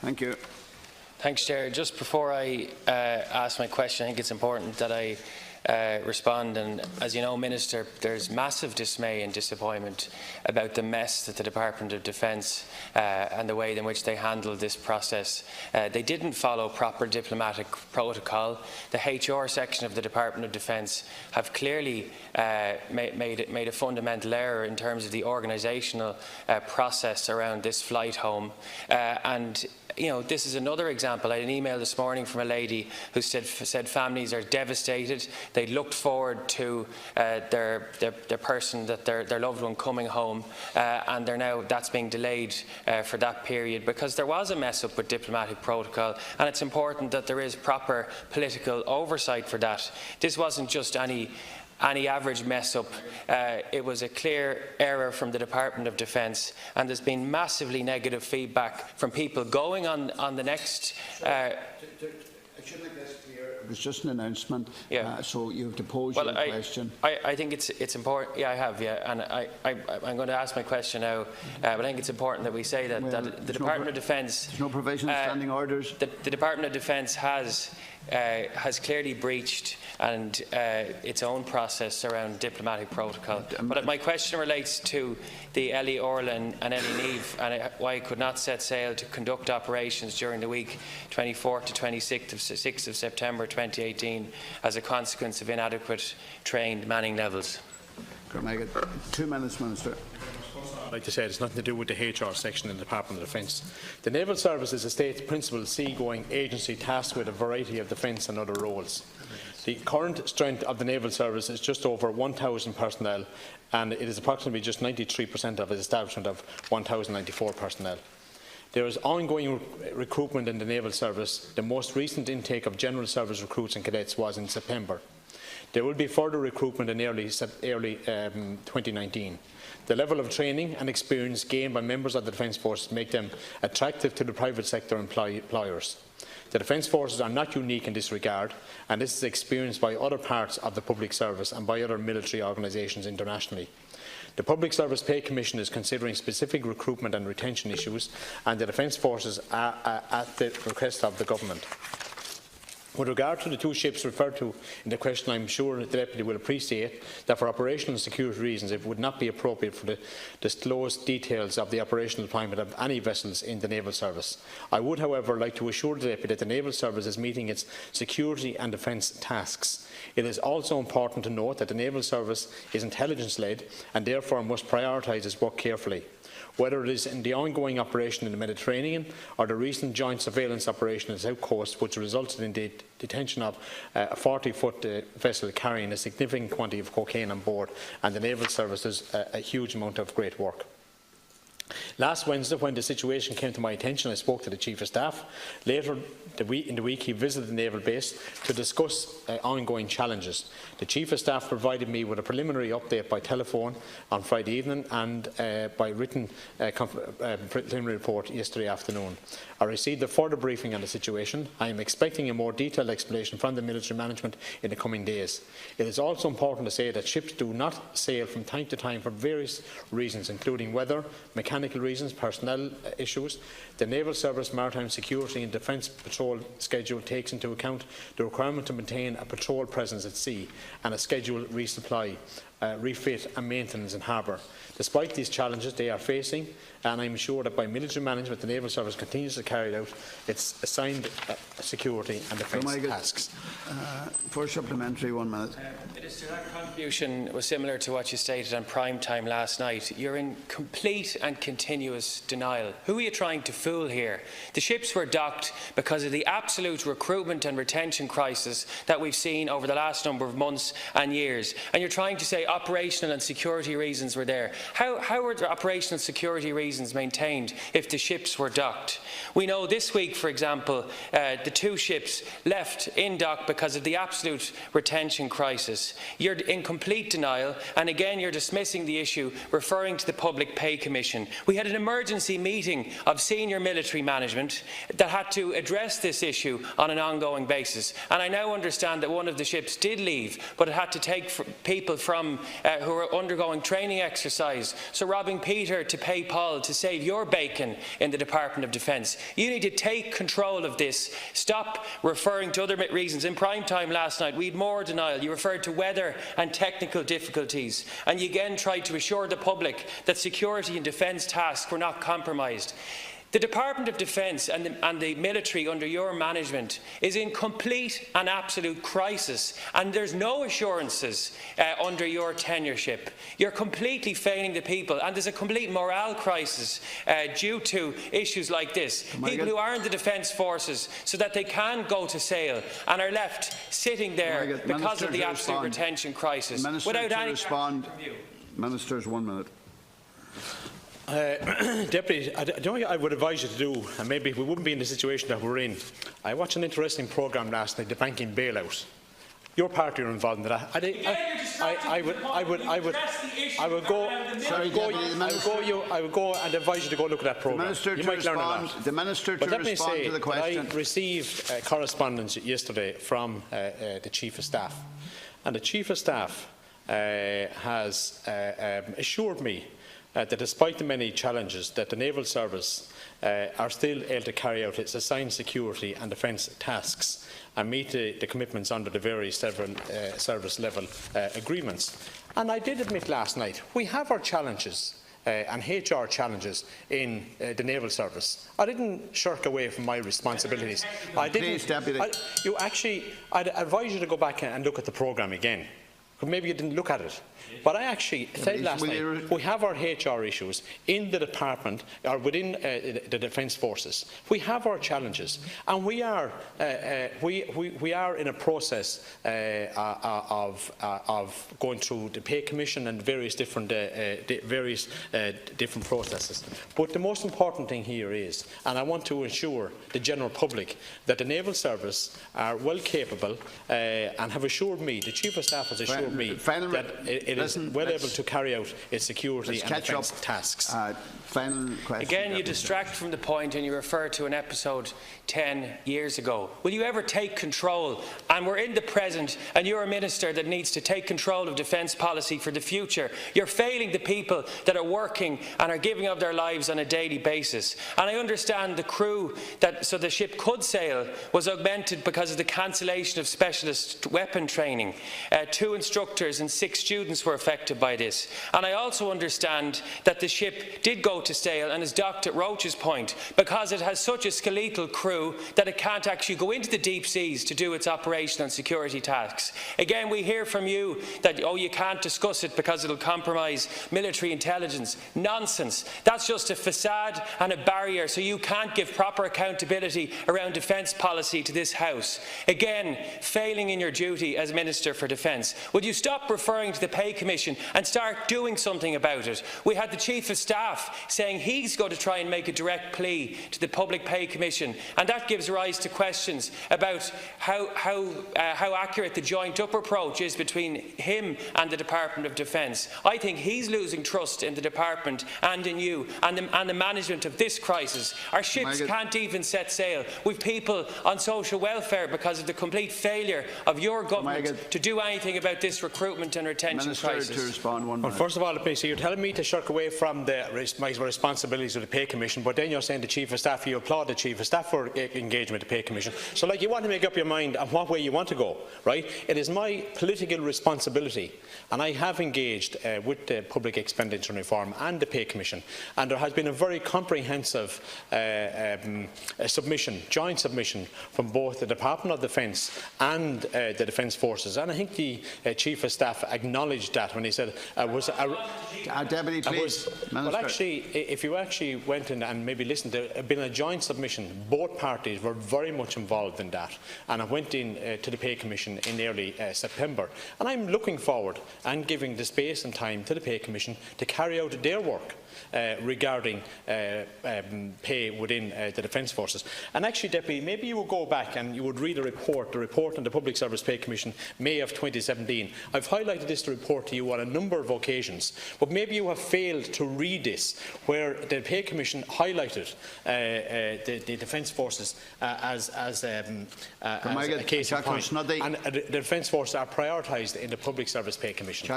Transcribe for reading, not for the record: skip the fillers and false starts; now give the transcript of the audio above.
Thank you. Thanks, Chair. Just before I ask my question, I think it's important that I respond. And as you know, Minister, there's massive dismay and disappointment about the mess that the Department of Defence and the way in which they handled this process. They didn't follow proper diplomatic protocol. The HR section of the Department of Defence have clearly made a fundamental error in terms of the organisational process around this flight home. And you know, this is another example. I had an email this morning from a lady who said families are devastated. They looked forward to their person, their loved one coming home, and that's being delayed for that period because there was a mess up with diplomatic protocol, and it's important that there is proper political oversight for that. This wasn't just any average mess-up. It was a clear error from the Department of Defence, and there's been massively negative feedback from people going on the next... I should make this clear. It was just an announcement, so you have to pose your question. I think it's important. Yeah, I have, and I'm going to ask my question now, but I think it's important that we say that, the Department of Defence... There's no provision of standing orders. The Department of Defence has clearly breached its own process around diplomatic protocol. But my question relates to the Ellie Orlan and Ellie Neve and why it could not set sail to conduct operations during the week 24th to 26th of September 2018 as a consequence of inadequate trained manning levels. 2 minutes, Minister. I'd like to say it's nothing to do with the HR section in the Department of Defence. The Naval Service is a state principal seagoing agency tasked with a variety of defence and other roles. The current strength of the Naval Service is just over 1,000 personnel, and it is approximately just 93% of its establishment of 1,094 personnel. There is ongoing recruitment in the Naval Service. The most recent intake of General Service recruits and cadets was in September. There will be further recruitment in early 2019. The level of training and experience gained by members of the Defence Forces make them attractive to the private sector employers. The Defence Forces are not unique in this regard, and this is experienced by other parts of the public service and by other military organisations internationally. The Public Service Pay Commission is considering specific recruitment and retention issues, and the Defence Forces are at the request of the Government. With regard to the two ships referred to in the question, I am sure the Deputy will appreciate that for operational and security reasons it would not be appropriate for the disclosed details of the operational deployment of any vessels in the Naval Service. I would, however, like to assure the Deputy that the Naval Service is meeting its security and defence tasks. It is also important to note that the Naval Service is intelligence-led and therefore must prioritise its work carefully. Whether it is in the ongoing operation in the Mediterranean or the recent joint surveillance operation on the South Coast, which resulted in the detention of a 40-foot vessel carrying a significant quantity of cocaine on board, and the Naval Service does a huge amount of great work. Last Wednesday, when the situation came to my attention, I spoke to the Chief of Staff. Later in the week, he visited the naval base to discuss ongoing challenges. The Chief of Staff provided me with a preliminary update by telephone on Friday evening and by written preliminary report yesterday afternoon. I received a further briefing on the situation. I am expecting a more detailed explanation from the military management in the coming days. It is also important to say that ships do not sail from time to time for various reasons, including weather, mechanical reasons, personnel issues. The Naval Service Maritime Security and Defence Patrol schedule takes into account the requirement to maintain a patrol presence at sea and a scheduled resupply, refit and maintenance in harbour. Despite these challenges they are facing, and I am sure that by military management the Naval Service continues to carry out its assigned security and defence tasks. For supplementary, 1 minute. Minister, that contribution was similar to what you stated on prime time last night. You're in complete and continuous denial. Who are you trying to fool here? The ships were docked because of the absolute recruitment and retention crisis that we've seen over the last number of months and years. And you're trying to say operational and security reasons were there. How were the operational security reasons maintained if the ships were docked? We know this week, for example, the two ships left in dock because of the absolute retention crisis. You're in complete denial, and again you're dismissing the issue, referring to the Public Pay Commission. We had an emergency meeting of senior military management that had to address this issue on an ongoing basis, and I now understand that one of the ships did leave, but it had to take people from who were undergoing training exercises exercise. So robbing Peter to pay Paul to save your bacon in the Department of Defence. You need to take control of this. Stop referring to other reasons. In prime time last night, we had more denial. You referred to weather and technical difficulties. And you again tried to assure the public that security and defence tasks were not compromised. The Department of Defence and the military under your management is in complete and absolute crisis, and there's no assurances under your tenureship. You're completely failing the people, and there's a complete morale crisis due to issues like this. People who are in the Defence Forces so that they can go to sale and are left sitting there because of the absolute retention crisis without any respond. Minister's 1 minute. Deputy, I would advise you to do, and maybe we wouldn't be in the situation that we're in. I watched an interesting programme last night, the banking bailout. Your party are involved in that. I would go and advise you to go look at that programme. You might learn a lot. The Minister to respond to the question. I received correspondence yesterday from the Chief of Staff, and the Chief of Staff has assured me that despite the many challenges, that the Naval Service are still able to carry out its assigned security and defence tasks and meet the commitments under the various service level agreements. And I did admit last night, we have our challenges and HR challenges in the Naval Service. I didn't shirk away from my responsibilities. I'd advise you to go back and look at the programme again. Maybe you didn't look at it. But I actually said last night, we have our HR issues in the department or within the Defence Forces. We have our challenges, and we are in a process of going through the pay commission and various different processes. But the most important thing here is, and I want to assure the general public, that the Naval Service are well capable and have assured me, the Chief of Staff has assured me, that it is well able to carry out its security and defence tasks. Final question. Again, you distract from the point and you refer to an episode 10 years ago. Will you ever take control? And we're in the present, and you're a minister that needs to take control of defence policy for the future. You're failing the people that are working and are giving up their lives on a daily basis. And I understand the crew so the ship could sail was augmented because of the cancellation of specialist weapon training. 2 instructors and 6 students were affected by this. And I also understand that the ship did go to sail and is docked at Roach's Point because it has such a skeletal crew that it can't actually go into the deep seas to do its operational and security tasks. Again, we hear from you that, oh, you can't discuss it because it'll compromise military intelligence. Nonsense. That's just a facade and a barrier, so you can't give proper accountability around defence policy to this House. Again, failing in your duty as Minister for Defence. Would you stop referring to the Pay Commission and start doing something about it? We had the Chief of Staff saying he's going to try and make a direct plea to the Public Pay Commission, and that gives rise to questions about how accurate the joined-up approach is between him and the Department of Defence. I think he's losing trust in the Department and in you and the management of this crisis. Our ships can't even set sail. We've people on social welfare because of the complete failure of your government to do anything about this recruitment and retention crisis. To respond, 1 minute. Well, first of all, you're telling me to shirk away from my responsibilities with the Pay Commission, but then you're saying the Chief of Staff, you applaud the Chief of Staff for engagement with the Pay Commission. So, like, you want to make up your mind on what way you want to go, right? It is my political responsibility, and I have engaged with the Public Expenditure Reform and the Pay Commission, and there has been a very comprehensive joint submission from both the Department of Defence and the Defence Forces, and I think the Chief of Staff acknowledged that when he said Deputy, please. Well, actually, if you actually went in and maybe listened, there had been a joint submission. Both parties were very much involved in that, and I went in to the Pay Commission in early September, and I'm looking forward and giving the space and time to the Pay Commission to carry out their work regarding pay within the Defence Forces. And actually, Deputy, maybe you would go back and you would read the report on the Public Service Pay Commission, May of 2017. I've highlighted this report to you on a number of occasions, but maybe you have failed to read this, where the Pay Commission highlighted the Defence Forces as a case in point. And the Defence Forces are prioritised in the Public Service Pay Commission.